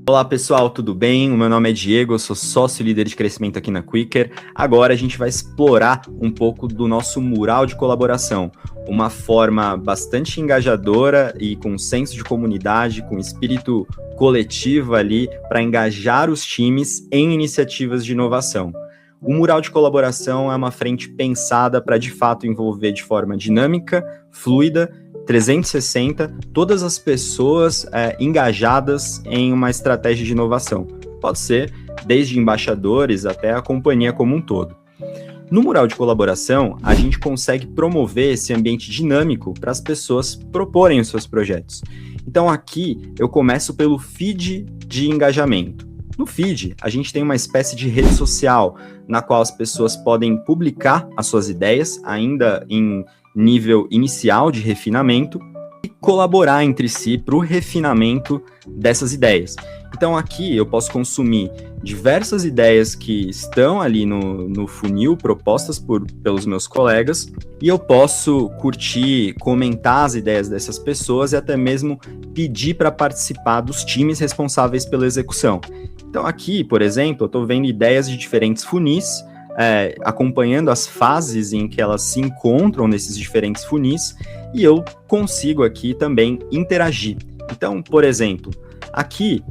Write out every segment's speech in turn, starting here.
Olá pessoal, tudo bem? O meu nome é Diego, eu sou sócio líder de crescimento aqui na Quikr. Agora a gente vai explorar um pouco do nosso mural de colaboração, uma forma bastante engajadora e com senso de comunidade, com espírito coletivo ali para engajar os times em iniciativas de inovação. O mural de colaboração é uma frente pensada para de fato envolver de forma dinâmica, fluida, 360, todas as pessoas engajadas em uma estratégia de inovação. Pode ser desde embaixadores até a companhia como um todo. No mural de colaboração, a gente consegue promover esse ambiente dinâmico para as pessoas proporem os seus projetos. Então aqui eu começo pelo feed de engajamento. No feed, a gente tem uma espécie de rede social na qual as pessoas podem publicar as suas ideias, ainda em nível inicial de refinamento, e colaborar entre si para o refinamento dessas ideias. Então aqui eu posso consumir diversas ideias que estão ali no funil, propostas pelos meus colegas, e eu posso curtir, comentar as ideias dessas pessoas e até mesmo pedir para participar dos times responsáveis pela execução. Então aqui, por exemplo, eu estou vendo ideias de diferentes funis, acompanhando as fases em que elas se encontram nesses diferentes funis, e eu consigo aqui também interagir. Então, por exemplo, aqui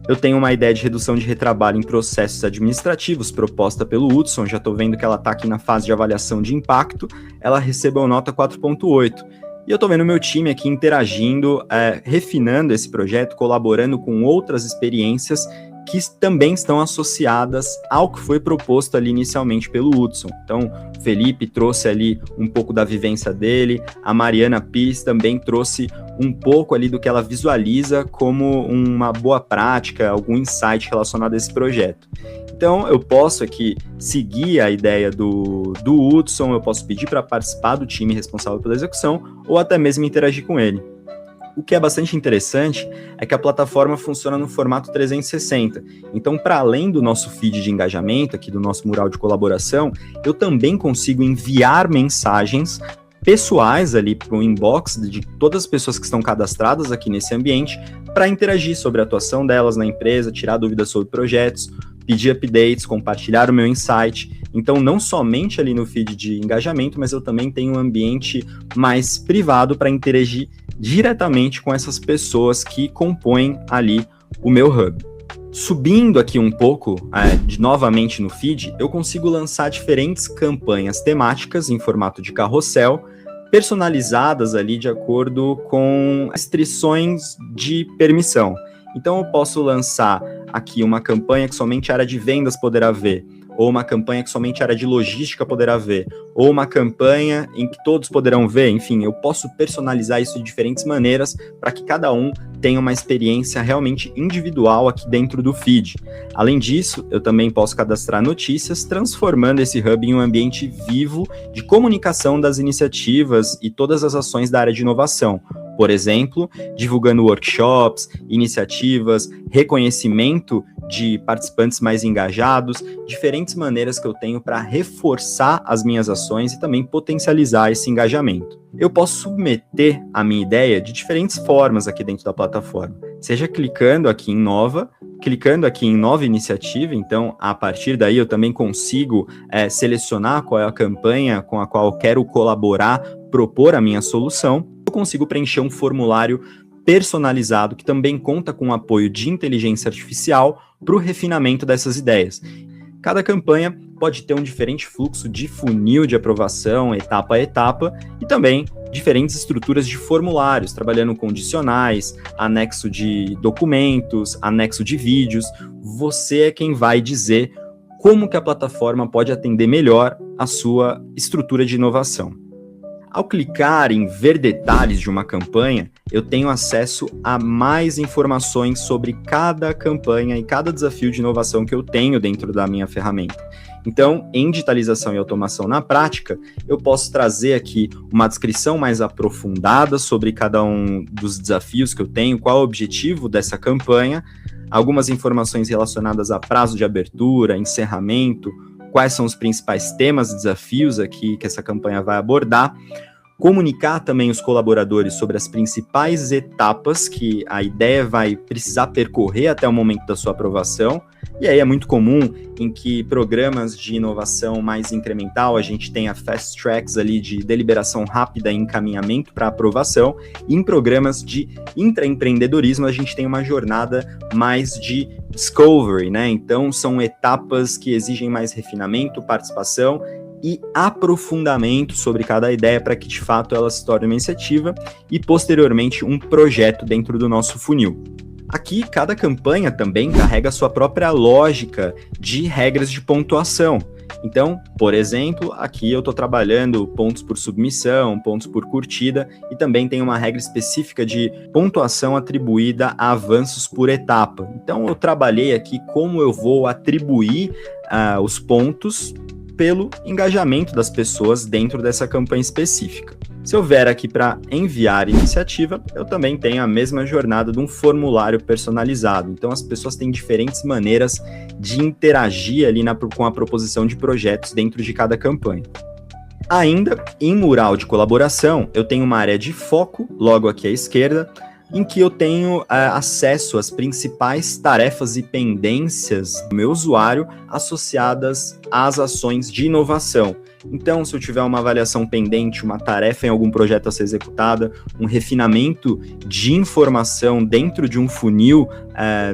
eu tenho uma ideia de redução de retrabalho em processos administrativos proposta pelo Hudson, já estou vendo que ela está aqui na fase de avaliação de impacto, ela recebeu nota 4.8. E eu estou vendo meu time aqui interagindo, refinando esse projeto, colaborando com outras experiências que também estão associadas ao que foi proposto ali inicialmente pelo Hudson. Então, o Felipe trouxe ali um pouco da vivência dele, a Mariana Pires também trouxe um pouco ali do que ela visualiza como uma boa prática, algum insight relacionado a esse projeto. Então, eu posso aqui seguir a ideia do Hudson, eu posso pedir para participar do time responsável pela execução, ou até mesmo interagir com ele. O que é bastante interessante é que a plataforma funciona no formato 360. Então, para além do nosso feed de engajamento, aqui do nosso mural de colaboração, eu também consigo enviar mensagens pessoais ali para o inbox de todas as pessoas que estão cadastradas aqui nesse ambiente para interagir sobre a atuação delas na empresa, tirar dúvidas sobre projetos, pedir updates, compartilhar o meu insight. Então, não somente ali no feed de engajamento, mas eu também tenho um ambiente mais privado para interagir diretamente com essas pessoas que compõem ali o meu hub. Subindo aqui um pouco, novamente no feed, eu consigo lançar diferentes campanhas temáticas em formato de carrossel, personalizadas ali de acordo com restrições de permissão. Então eu posso lançar aqui uma campanha que somente a área de vendas poderá ver, ou uma campanha que somente a área de logística poderá ver, ou uma campanha em que todos poderão ver. Enfim, eu posso personalizar isso de diferentes maneiras para que cada um tenha uma experiência realmente individual aqui dentro do feed. Além disso, eu também posso cadastrar notícias, transformando esse hub em um ambiente vivo de comunicação das iniciativas e todas as ações da área de inovação. Por exemplo, divulgando workshops, iniciativas, reconhecimento de participantes mais engajados, diferentes maneiras que eu tenho para reforçar as minhas ações e também potencializar esse engajamento. Eu posso submeter a minha ideia de diferentes formas aqui dentro da plataforma, seja clicando aqui em nova iniciativa. Então a partir daí eu também consigo selecionar qual é a campanha com a qual eu quero colaborar, propor a minha solução. Eu consigo preencher um formulário personalizado que também conta com o apoio de inteligência artificial para o refinamento dessas ideias. Cada campanha pode ter um diferente fluxo de funil de aprovação, etapa a etapa, e também diferentes estruturas de formulários, trabalhando com condicionais, anexo de documentos, anexo de vídeos. Você é quem vai dizer como que a plataforma pode atender melhor a sua estrutura de inovação. Ao clicar em ver detalhes de uma campanha, eu tenho acesso a mais informações sobre cada campanha e cada desafio de inovação que eu tenho dentro da minha ferramenta. Então, em digitalização e automação na prática, eu posso trazer aqui uma descrição mais aprofundada sobre cada um dos desafios que eu tenho, qual é o objetivo dessa campanha, algumas informações relacionadas a prazo de abertura, encerramento, quais são os principais temas e desafios aqui que essa campanha vai abordar, Comunicar também os colaboradores sobre as principais etapas que a ideia vai precisar percorrer até o momento da sua aprovação. E aí é muito comum em que programas de inovação mais incremental, a gente tenha fast tracks ali de deliberação rápida e encaminhamento para aprovação. E em programas de intraempreendedorismo, a gente tem uma jornada mais de discovery, né? Então, são etapas que exigem mais refinamento, participação e aprofundamento sobre cada ideia para que, de fato, ela se torne uma iniciativa e, posteriormente, um projeto dentro do nosso funil. Aqui, cada campanha também carrega a sua própria lógica de regras de pontuação. Então, por exemplo, aqui eu estou trabalhando pontos por submissão, pontos por curtida, e também tem uma regra específica de pontuação atribuída a avanços por etapa. Então, eu trabalhei aqui como eu vou atribuir os pontos pelo engajamento das pessoas dentro dessa campanha específica. Se eu vier aqui para enviar iniciativa, eu também tenho a mesma jornada de um formulário personalizado. Então, as pessoas têm diferentes maneiras de interagir ali com a proposição de projetos dentro de cada campanha. Ainda, em mural de colaboração, eu tenho uma área de foco, logo aqui à esquerda, em que eu tenho acesso às principais tarefas e pendências do meu usuário associadas às ações de inovação. Então, se eu tiver uma avaliação pendente, uma tarefa em algum projeto a ser executada, um refinamento de informação dentro de um funil,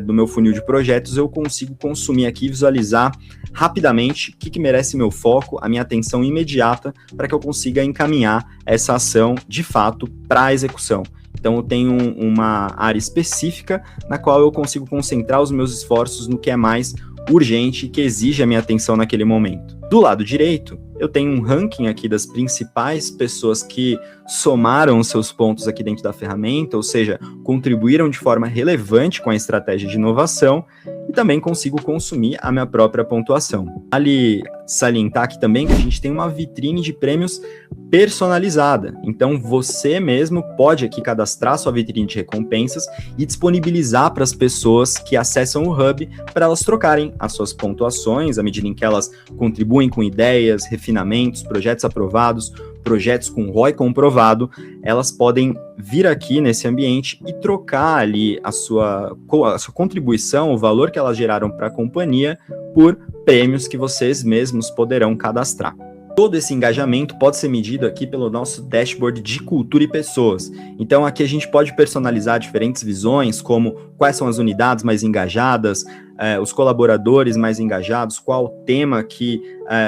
do meu funil de projetos, eu consigo consumir aqui e visualizar rapidamente o que merece meu foco, a minha atenção imediata, para que eu consiga encaminhar essa ação, de fato, para a execução. Então, eu tenho uma área específica na qual eu consigo concentrar os meus esforços no que é mais urgente e que exige a minha atenção naquele momento. Do lado direito, eu tenho um ranking aqui das principais pessoas que somaram os seus pontos aqui dentro da ferramenta, ou seja, contribuíram de forma relevante com a estratégia de inovação, e também consigo consumir a minha própria pontuação. Vale salientar aqui também que a gente tem uma vitrine de prêmios personalizada. Então, você mesmo pode aqui cadastrar sua vitrine de recompensas e disponibilizar para as pessoas que acessam o Hub para elas trocarem as suas pontuações à medida em que elas contribuem com ideias, refinamentos, projetos aprovados, projetos com ROI comprovado. Elas podem vir aqui nesse ambiente e trocar ali a sua contribuição, o valor que elas geraram para a companhia, por prêmios que vocês mesmos poderão cadastrar. Todo esse engajamento pode ser medido aqui pelo nosso dashboard de cultura e pessoas. Então aqui a gente pode personalizar diferentes visões, como quais são as unidades mais engajadas, os colaboradores mais engajados, qual o tema que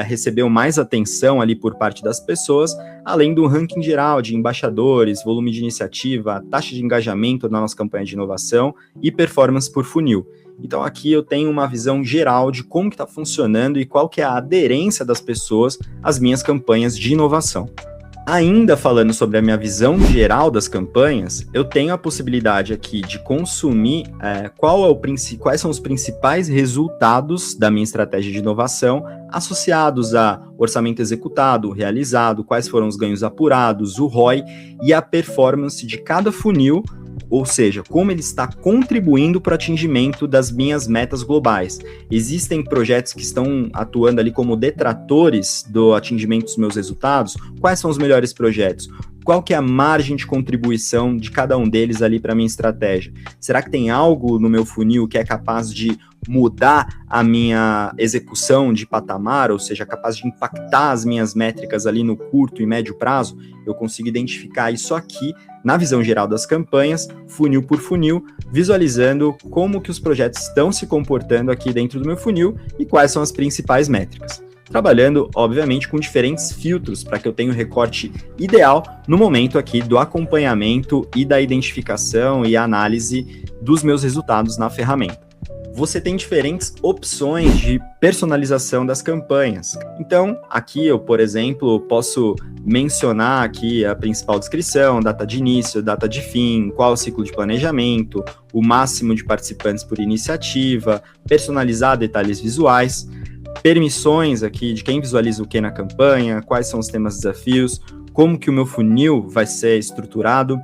recebeu mais atenção ali por parte das pessoas, além do ranking geral de embaixadores, volume de iniciativa, taxa de engajamento na nossa campanha de inovação e performance por funil. Então aqui eu tenho uma visão geral de como que está funcionando e qual que é a aderência das pessoas às minhas campanhas de inovação. Ainda falando sobre a minha visão geral das campanhas, eu tenho a possibilidade aqui de consumir quais são os principais resultados da minha estratégia de inovação associados a orçamento executado, realizado, quais foram os ganhos apurados, o ROI e a performance de cada funil, ou seja, como ele está contribuindo para o atingimento das minhas metas globais. Existem projetos que estão atuando ali como detratores do atingimento dos meus resultados. Quais são os melhores projetos? Qual que é a margem de contribuição de cada um deles ali para a minha estratégia? Será que tem algo no meu funil que é capaz de mudar a minha execução de patamar, ou seja, capaz de impactar as minhas métricas ali no curto e médio prazo? Eu consigo identificar isso aqui na visão geral das campanhas, funil por funil, visualizando como que os projetos estão se comportando aqui dentro do meu funil e quais são as principais métricas. Trabalhando, obviamente, com diferentes filtros para que eu tenha o recorte ideal no momento aqui do acompanhamento e da identificação e análise dos meus resultados na ferramenta. Você tem diferentes opções de personalização das campanhas. Então, aqui eu, por exemplo, posso mencionar aqui a principal descrição, data de início, data de fim, qual o ciclo de planejamento, o máximo de participantes por iniciativa, personalizar detalhes visuais, permissões aqui de quem visualiza o que na campanha, quais são os temas desafios, como que o meu funil vai ser estruturado,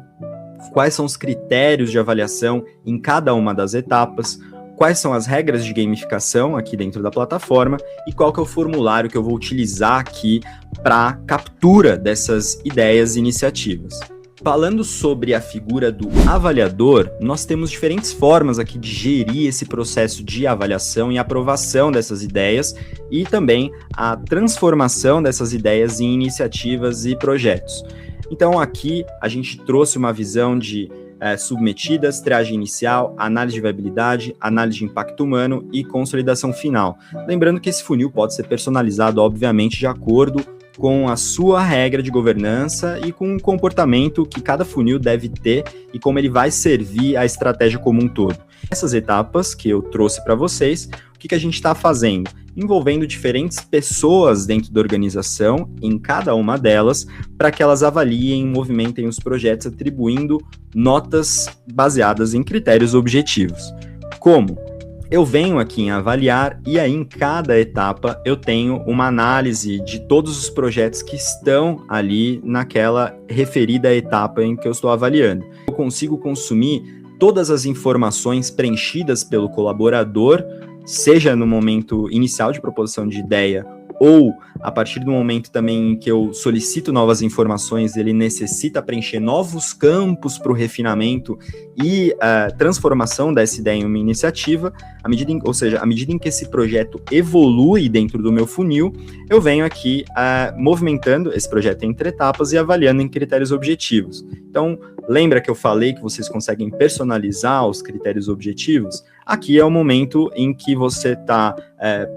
quais são os critérios de avaliação em cada uma das etapas, quais são as regras de gamificação aqui dentro da plataforma e qual que é o formulário que eu vou utilizar aqui para captura dessas ideias e iniciativas. Falando sobre a figura do avaliador, nós temos diferentes formas aqui de gerir esse processo de avaliação e aprovação dessas ideias e também a transformação dessas ideias em iniciativas e projetos. Então aqui a gente trouxe uma visão de submetidas, triagem inicial, análise de viabilidade, análise de impacto humano e consolidação final. Lembrando que esse funil pode ser personalizado, obviamente, de acordo com a sua regra de governança e com o comportamento que cada funil deve ter e como ele vai servir à estratégia como um todo. Essas etapas que eu trouxe para vocês, o que a gente está fazendo? Envolvendo diferentes pessoas dentro da organização, em cada uma delas, para que elas avaliem e movimentem os projetos, atribuindo notas baseadas em critérios objetivos. Como? Eu venho aqui em avaliar e aí em cada etapa eu tenho uma análise de todos os projetos que estão ali naquela referida etapa em que eu estou avaliando. Eu consigo consumir todas as informações preenchidas pelo colaborador, seja no momento inicial de proposição de ideia ou a partir do momento também em que eu solicito novas informações, ele necessita preencher novos campos para o refinamento e transformação dessa ideia em uma iniciativa, à medida em que esse projeto evolui dentro do meu funil, eu venho aqui movimentando esse projeto entre etapas e avaliando em critérios objetivos. Então, lembra que eu falei que vocês conseguem personalizar os critérios objetivos? Aqui é o momento em que você está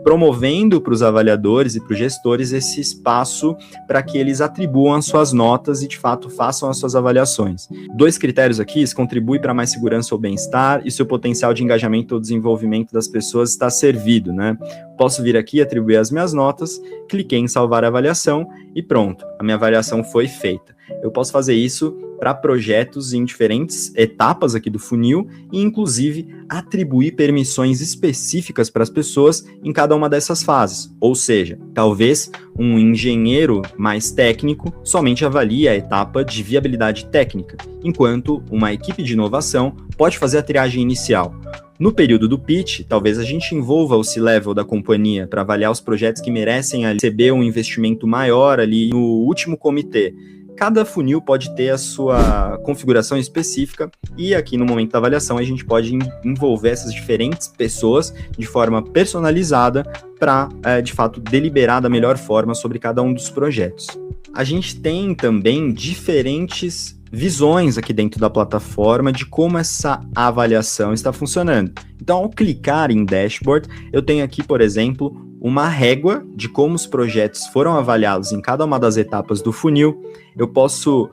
promovendo para os avaliadores e para os gestores esse espaço para que eles atribuam as suas notas e, de fato, façam as suas avaliações. 2 critérios aqui, isso contribui para mais segurança ou bem-estar e seu potencial de engajamento ou desenvolvimento das pessoas está servido, né? Posso vir aqui, atribuir as minhas notas, cliquei em salvar a avaliação e pronto, a minha avaliação foi feita. Eu posso fazer isso para projetos em diferentes etapas aqui do funil e, inclusive, atribuir permissões específicas para as pessoas em cada uma dessas fases. Ou seja, talvez um engenheiro mais técnico somente avalie a etapa de viabilidade técnica, enquanto uma equipe de inovação pode fazer a triagem inicial. No período do pitch, talvez a gente envolva o C-Level da companhia para avaliar os projetos que merecem receber um investimento maior ali no último comitê. Cada funil pode ter a sua configuração específica e aqui no momento da avaliação a gente pode envolver essas diferentes pessoas de forma personalizada para, de fato, deliberar da melhor forma sobre cada um dos projetos. A gente tem também diferentes visões aqui dentro da plataforma de como essa avaliação está funcionando. Então, ao clicar em Dashboard, eu tenho aqui, por exemplo, uma régua de como os projetos foram avaliados em cada uma das etapas do funil. Eu posso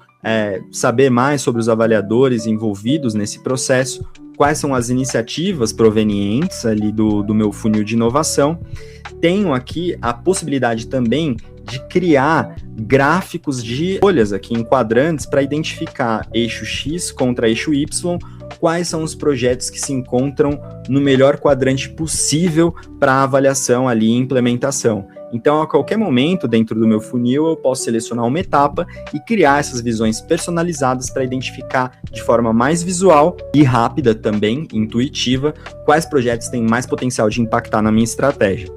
saber mais sobre os avaliadores envolvidos nesse processo, quais são as iniciativas provenientes ali do meu funil de inovação. Tenho aqui a possibilidade também de criar gráficos de folhas aqui em quadrantes para identificar eixo X contra eixo Y, quais são os projetos que se encontram no melhor quadrante possível para avaliação ali e implementação. Então, a qualquer momento, dentro do meu funil, eu posso selecionar uma etapa e criar essas visões personalizadas para identificar de forma mais visual e rápida também, intuitiva, quais projetos têm mais potencial de impactar na minha estratégia.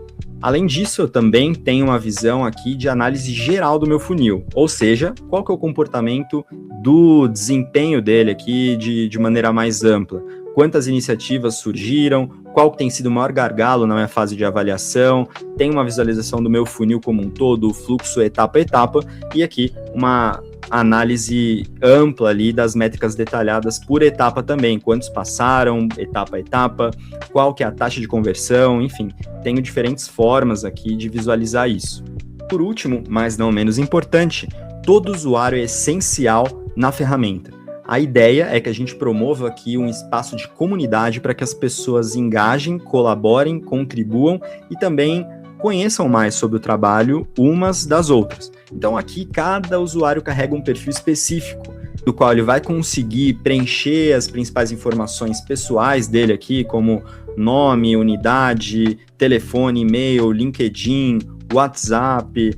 Além disso, eu também tenho uma visão aqui de análise geral do meu funil, ou seja, qual que é o comportamento do desempenho dele aqui de maneira mais ampla. Quantas iniciativas surgiram, qual que tem sido o maior gargalo na minha fase de avaliação, tem uma visualização do meu funil como um todo, o fluxo etapa a etapa, e aqui uma análise ampla ali das métricas detalhadas por etapa também, quantos passaram, etapa a etapa, qual que é a taxa de conversão, enfim, tenho diferentes formas aqui de visualizar isso. Por último, mas não menos importante, todo usuário é essencial na ferramenta. A ideia é que a gente promova aqui um espaço de comunidade para que as pessoas engajem, colaborem, contribuam e também conheçam mais sobre o trabalho umas das outras. Então aqui cada usuário carrega um perfil específico, do qual ele vai conseguir preencher as principais informações pessoais dele aqui, como nome, unidade, telefone, e-mail, LinkedIn, WhatsApp,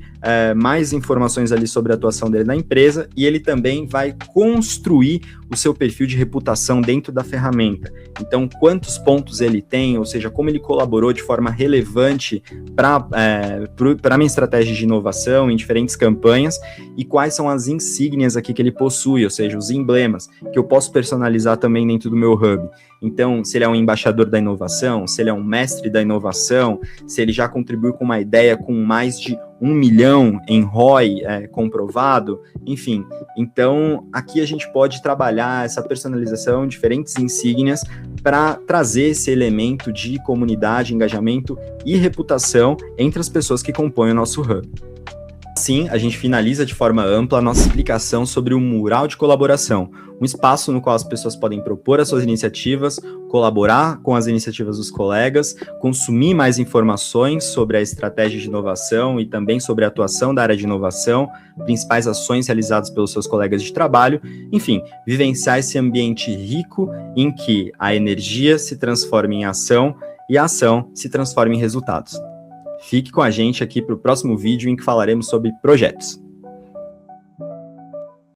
mais informações ali sobre a atuação dele na empresa, e ele também vai construir o seu perfil de reputação dentro da ferramenta. Então, quantos pontos ele tem, ou seja, como ele colaborou de forma relevante para a minha estratégia de inovação em diferentes campanhas, e quais são as insígnias aqui que ele possui, ou seja, os emblemas, que eu posso personalizar também dentro do meu hub. Então, se ele é um embaixador da inovação, se ele é um mestre da inovação, se ele já contribuiu com uma ideia com mais de 1 milhão em ROI comprovado, enfim. Então, aqui a gente pode trabalhar essa personalização, diferentes insígnias, para trazer esse elemento de comunidade, engajamento e reputação entre as pessoas que compõem o nosso hub. Assim, a gente finaliza de forma ampla a nossa explicação sobre o mural de colaboração, um espaço no qual as pessoas podem propor as suas iniciativas, colaborar com as iniciativas dos colegas, consumir mais informações sobre a estratégia de inovação e também sobre a atuação da área de inovação, principais ações realizadas pelos seus colegas de trabalho, enfim, vivenciar esse ambiente rico em que a energia se transforma em ação e a ação se transforma em resultados. Fique com a gente aqui para o próximo vídeo em que falaremos sobre projetos.